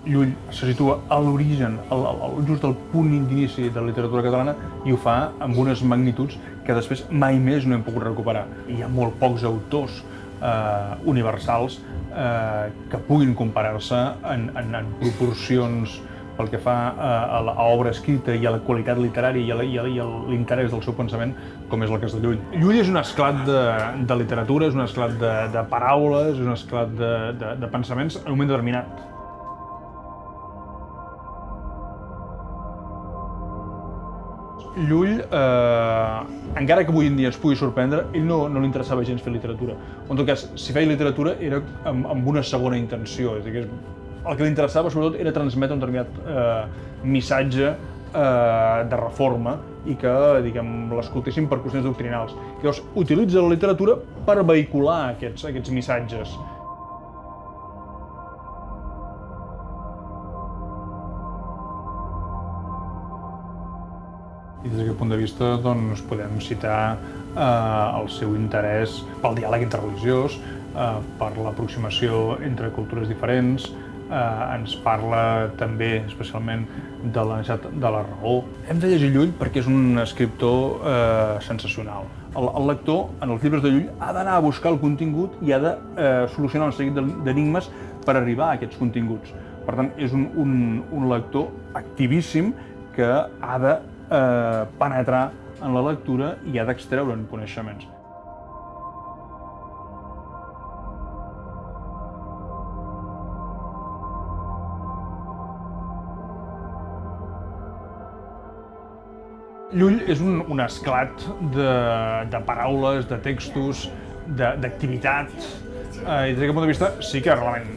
Llull se situa a l'origen, just al punt d'inici de la literatura catalana, i ho fa amb unes magnituds que després mai més no hem pogut recuperar. Hi ha molt pocs autors universals que puguin comparar-se en proporcions pel que fa a l'obra escrita i a la qualitat literària i a l'interès del seu pensament, com és el cas de Llull. Llull és un esclat de literatura, és un esclat de paraules, és un esclat de pensaments en un moment determinat. Llull, encara que avui en dia es pugui sorprendre, ell no li interessava gens fer literatura. En tot cas, si feia literatura era amb una segona intenció, és a dir, el que li interessava sobretot era transmetre un determinat missatge de reforma i que, diguem, l'escoltessin per qüestions doctrinals. Llavors, utilitza la literatura per vehicular aquests missatges. I des d'aquest punt de vista doncs, podem citar el seu interès pel diàleg interreligiós, per l'aproximació entre cultures diferents, ens parla també especialment de la necessitat de la raó. Hem de llegir Llull perquè és un escriptor sensacional. El lector, en els llibres de Llull, ha d'anar a buscar el contingut i ha de solucionar un seguit d'enigmes per arribar a aquests continguts. Per tant, és un lector activíssim que ha de penetrar en la lectura i ha d'extreure'n coneixements. Llull és un esclat de paraules, de textos, d'activitat. I des d'aquest punt de vista sí que realment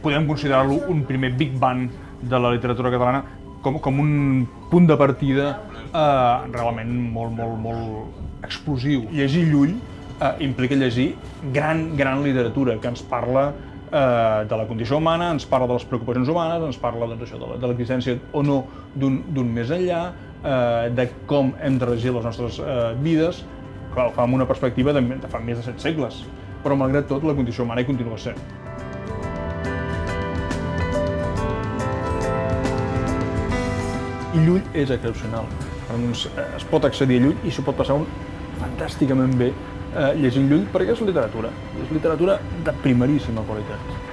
podem considerar-lo un primer Big Bang de la literatura catalana, com un punt de partida realment molt explosiu. Llegir Llull implica llegir gran literatura que ens parla de la condició humana, ens parla de les preocupacions humanes, ens parla de l'existència o no d'un més enllà, de com hem de regir les nostres vides, ho fa amb una perspectiva de fa més de 7 segles, però malgrat tot la condició humana hi continua sent. I Llull és excepcional. Doncs es pot accedir a Llull i s'ho pot passar fantàsticament bé llegint Llull perquè és literatura de primeríssima qualitat.